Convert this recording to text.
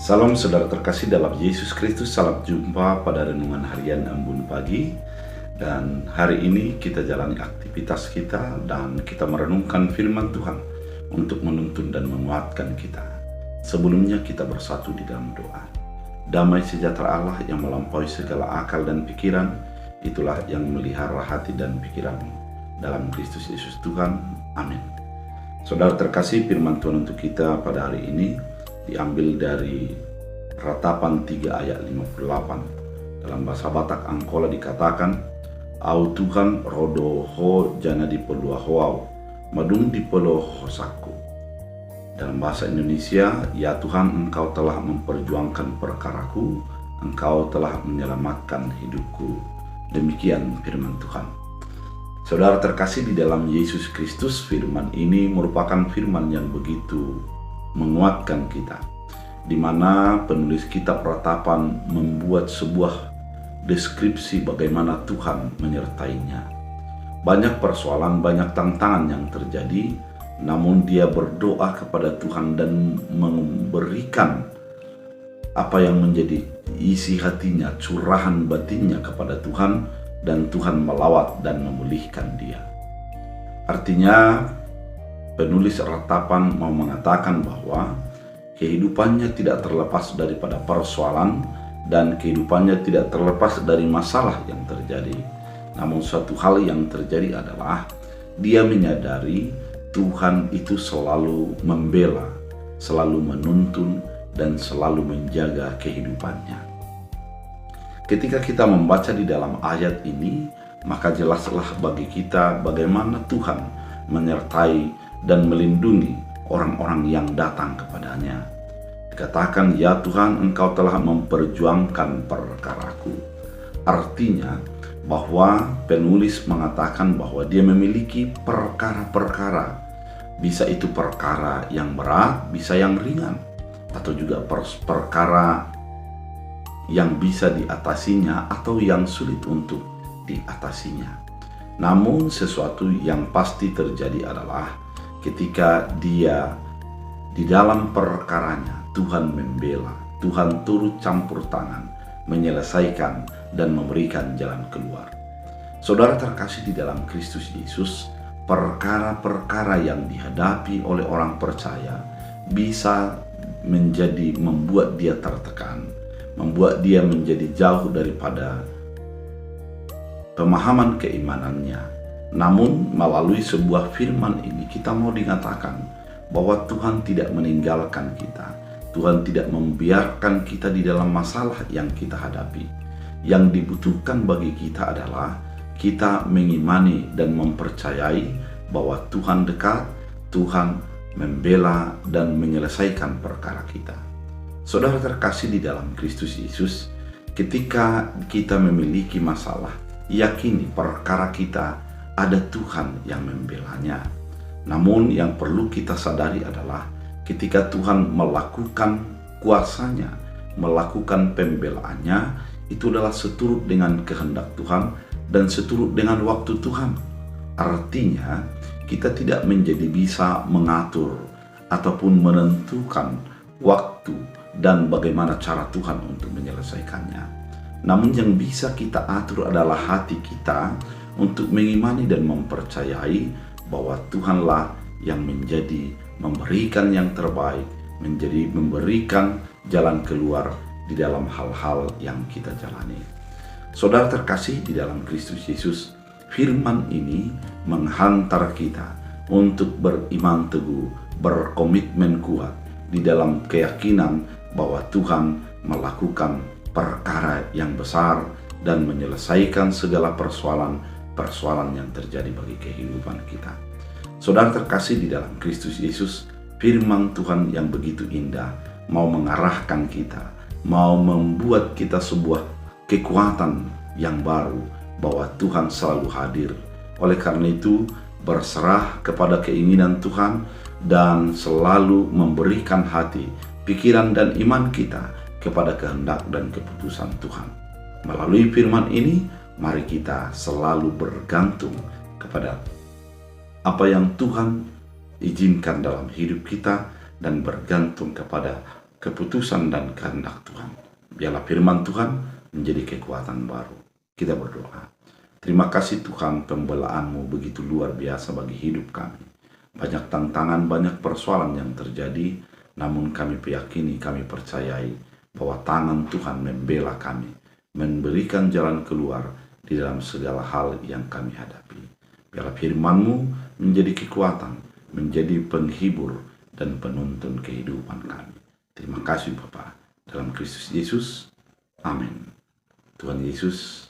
Salam saudara terkasih dalam Yesus Kristus, salam jumpa pada renungan harian Embun Pagi. Dan hari ini kita jalani aktivitas kita dan kita merenungkan firman Tuhan untuk menuntun dan menguatkan kita. Sebelumnya kita bersatu di dalam doa. Damai sejahtera Allah yang melampaui segala akal dan pikiran, itulah yang melihara hati dan pikiranmu. Dalam Kristus Yesus Tuhan, amin. Saudara terkasih, firman Tuhan untuk kita pada hari ini diambil dari Ratapan 3 ayat 58. Dalam bahasa Batak Angkola dikatakan, "Au Tuhan rodo ho jana di pelua hoau, madung di pelua hosaku." Dalam bahasa Indonesia, "Ya Tuhan, Engkau telah memperjuangkan perkaraku, Engkau telah menyelamatkan hidupku." Demikian firman Tuhan. Saudara terkasih di dalam Yesus Kristus, firman ini merupakan firman yang begitu menguatkan kita, di mana penulis kitab Ratapan membuat sebuah deskripsi bagaimana Tuhan menyertainya. Banyak persoalan, banyak tantangan yang terjadi, namun dia berdoa kepada Tuhan dan memberikan apa yang menjadi isi hatinya, curahan batinnya kepada Tuhan, dan Tuhan melawat dan memulihkan dia. Artinya, penulis Ratapan mau mengatakan bahwa kehidupannya tidak terlepas daripada persoalan dan kehidupannya tidak terlepas dari masalah yang terjadi. Namun suatu hal yang terjadi adalah dia menyadari Tuhan itu selalu membela, selalu menuntun, dan selalu menjaga kehidupannya. Ketika kita membaca di dalam ayat ini, maka jelaslah bagi kita bagaimana Tuhan menyertai dan melindungi orang-orang yang datang kepadanya. Dikatakan, "Ya Tuhan, Engkau telah memperjuangkan perkaraku." Artinya bahwa penulis mengatakan bahwa dia memiliki perkara-perkara. Bisa itu perkara yang berat, bisa yang ringan, atau juga perkara yang bisa diatasinya atau yang sulit untuk diatasinya. Namun sesuatu yang pasti terjadi adalah ketika dia di dalam perkaranya, Tuhan membela, Tuhan turut campur tangan, menyelesaikan dan memberikan jalan keluar. Saudara terkasih di dalam Kristus Yesus, perkara-perkara yang dihadapi oleh orang percaya bisa membuat dia tertekan, membuat dia menjadi jauh daripada pemahaman keimanannya. Namun melalui sebuah firman ini kita mau dikatakan bahwa Tuhan tidak meninggalkan kita. Tuhan tidak membiarkan kita di dalam masalah yang kita hadapi. Yang dibutuhkan bagi kita adalah kita mengimani dan mempercayai bahwa Tuhan dekat, Tuhan membela dan menyelesaikan perkara kita. Saudara terkasih di dalam Kristus Yesus, ketika kita memiliki masalah, yakini perkara kita ada Tuhan yang membelanya. Namun yang perlu kita sadari adalah ketika Tuhan melakukan kuasanya, melakukan pembelaannya, itu adalah seturut dengan kehendak Tuhan dan seturut dengan waktu Tuhan. Artinya kita tidak menjadi bisa mengatur ataupun menentukan waktu dan bagaimana cara Tuhan untuk menyelesaikannya. Namun yang bisa kita atur adalah hati kita untuk mengimani dan mempercayai bahwa Tuhanlah yang menjadi memberikan yang terbaik, menjadi memberikan jalan keluar di dalam hal-hal yang kita jalani. Saudara terkasih di dalam Kristus Yesus, firman ini menghantar kita untuk beriman teguh, berkomitmen kuat di dalam keyakinan bahwa Tuhan melakukan perkara yang besar dan menyelesaikan segala persoalan yang terjadi bagi kehidupan kita. Saudara terkasih di dalam Kristus Yesus, firman Tuhan yang begitu indah mau mengarahkan kita, mau membuat kita sebuah kekuatan yang baru bahwa Tuhan selalu hadir. Oleh karena itu, berserah kepada keinginan Tuhan dan selalu memberikan hati, pikiran dan iman kita kepada kehendak dan keputusan Tuhan. Melalui firman ini, mari kita selalu bergantung kepada apa yang Tuhan izinkan dalam hidup kita dan bergantung kepada keputusan dan kehendak Tuhan. Biarlah firman Tuhan menjadi kekuatan baru. Kita berdoa. Terima kasih Tuhan, pembelaanmu begitu luar biasa bagi hidup kami. Banyak tantangan, banyak persoalan yang terjadi, namun kami yakini, kami percayai bahwa tangan Tuhan membela kami, memberikan jalan keluar di dalam segala hal yang kami hadapi. Biarlah firman-Mu menjadi kekuatan, menjadi penghibur dan penuntun kehidupan kami. Terima kasih Bapa, dalam Kristus Yesus. Amin. Tuhan Yesus